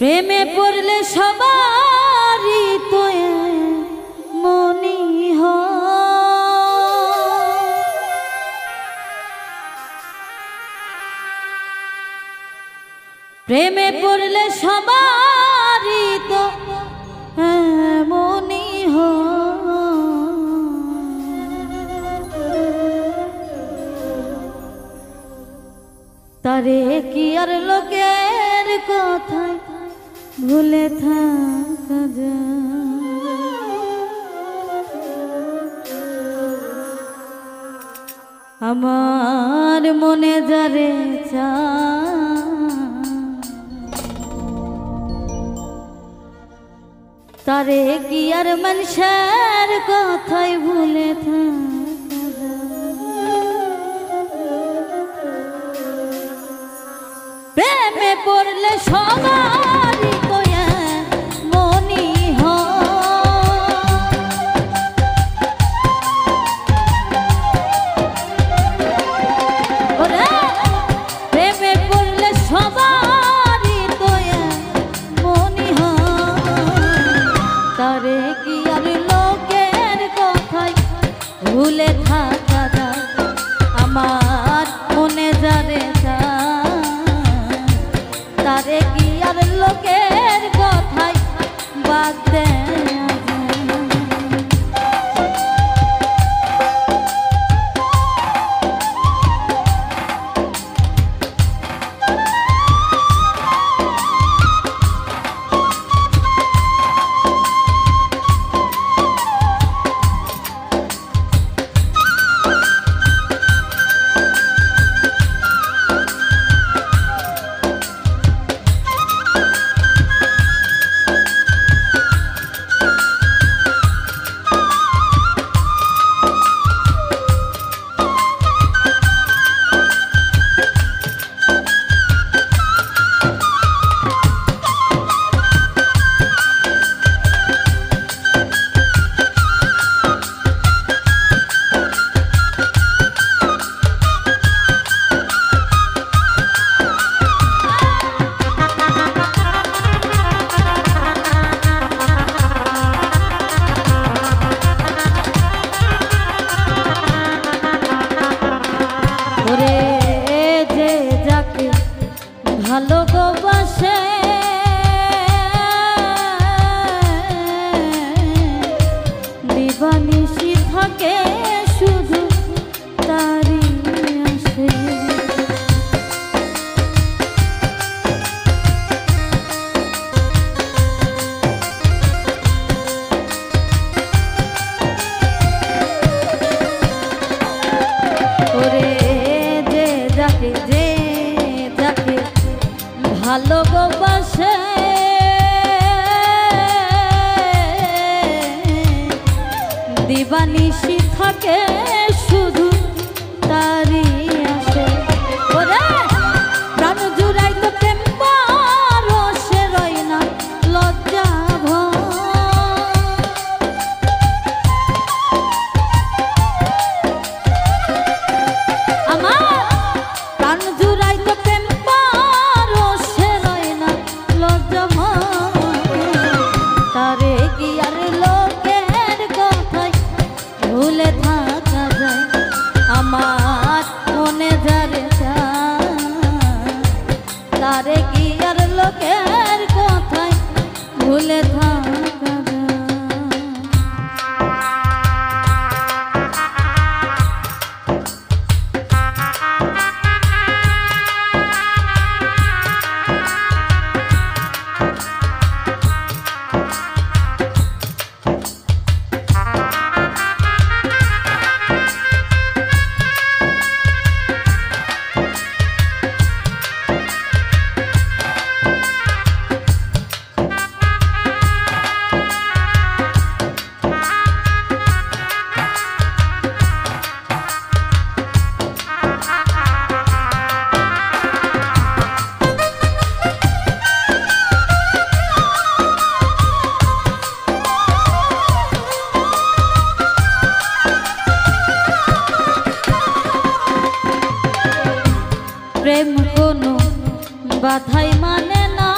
প্রেমে পড়লে সবারই তো মনি হয়, প্রেমে পড়লে সবারই তো মনি হয়। তারে কি আর লোকের কথায় ভুলে থাকা যায়, আমার মনে যারে চায় তারে কি আর মানুষের কথায় ভুলে থাকা যায়। প্রেমে পড়লে সবারই তো মনি হয়, প্রেমে পড়লে সবারই তো মনি হয়। তারে কি আর লোকের কথায় ভুলে থাকা যায়, আমার মনে যারে চায় তারে কি আর লোকের কথায় বাদ দেয়। ভালোবাসে দিবানিশি থাকে শুধু তারি আসে, ওরে যে যাকে ভালোবাসে দিবানিশি থাকে শুধু তারি আসে। ওরে প্রাণ জুড়াই তো প্রেম পরশে রই না লজ্জা ভয়, আমার প্রাণ জুড়াই তো প্রেম পরশে রই না লজ্জা ভয়। তারে কি আর লোকের কথায় ভুলে থাকা যায়, আমার মনে যারে চায় তারে কি আর লোকের কথায় ভুলে থাকা যায়। প্রেম কোনো বাধাই মানে না,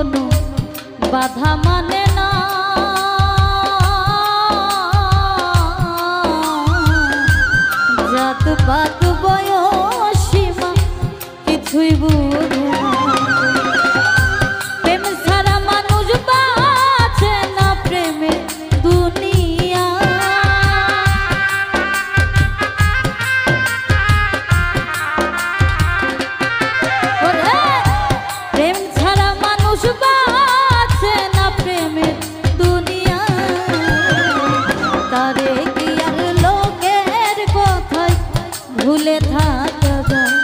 কোনো বাধা মানে না, জাত পাত বয়স সীমা কিছুই বুঝে না। প্রেম ছাড়া মানুষ বাঁচে না, প্রেমে দুনিয়া। প্রেম ছাড়া মানুষ বাঁচে না, প্রেমে দুনিয়া। তারে কি আর লোকের কথায় ভুলে থাকা যায়?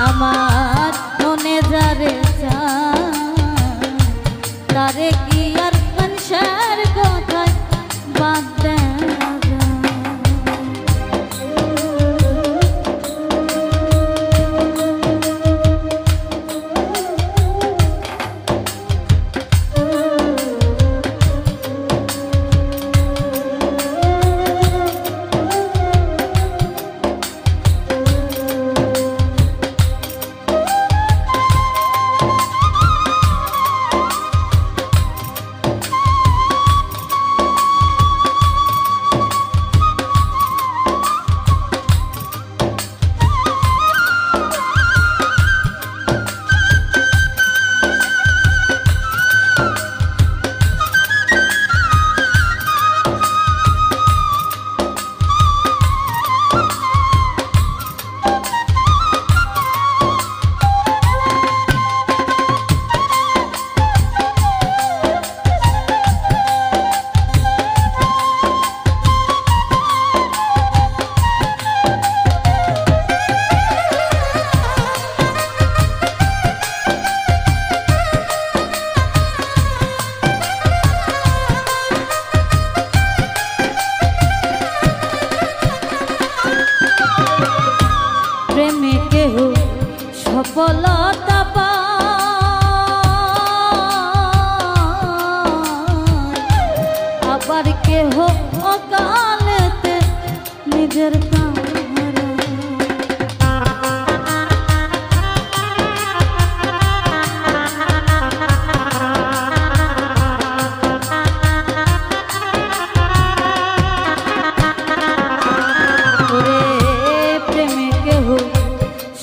আমার মনে যারে চায়, তারে কি আর মানুষের কথায় বাদ দেওয়া যায়? প্রেমে কেহ সফলতা পায়, আবার কেহ অকালেতে নিজের প্রাণ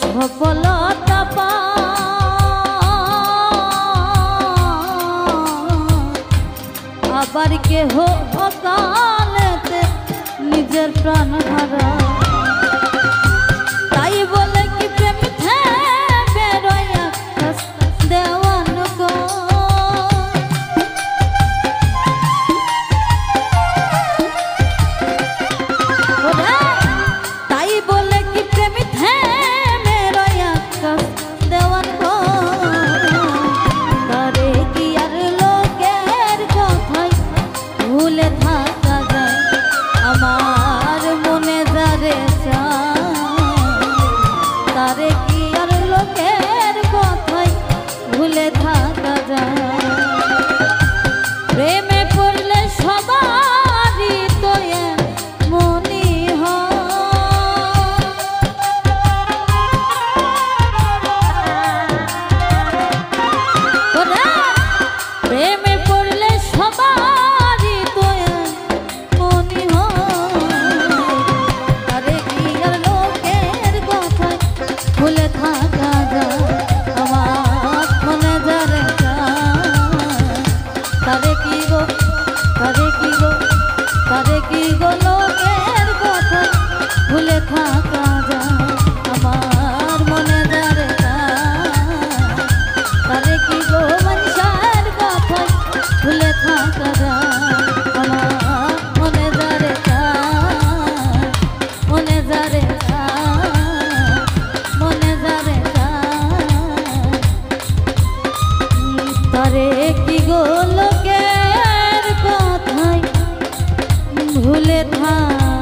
সফলতা পায়, আবার কেহ অকালেতে নিজের প্রাণ হারায়। তাই বলে কি প্রেম থেকে রয়া দেওয়ান গো? তাই বলে কি প্রেম দেওয়ান গো? তারে কি আর লোকের কথায় ভুলে থাকা যায়? আমার মনে যারে চায়, তারে কি আর লোকের কথায় ভুলে থাকা যায়? প্রেমে পড়লে সবারই তো মনি প্রেমে পড়লে সবারই তো মনি আরে কি আর লোকের কথায় ভুলে থাকা যায়? আমার মনে যারে চায়, তারে কি গো, তারে কি গো, তারে কি গো লোকের কথায় ভুলে থাকা যায়? আমার মনে যারে চায়, তারে কি গো মানুষের কথায় ভুলে থাকা যায়? আমার মনে যারে চায়, মনে যারে চায়, মনে যারে চায়, তারে কি গো লোকের কথায় ভুলে থাকা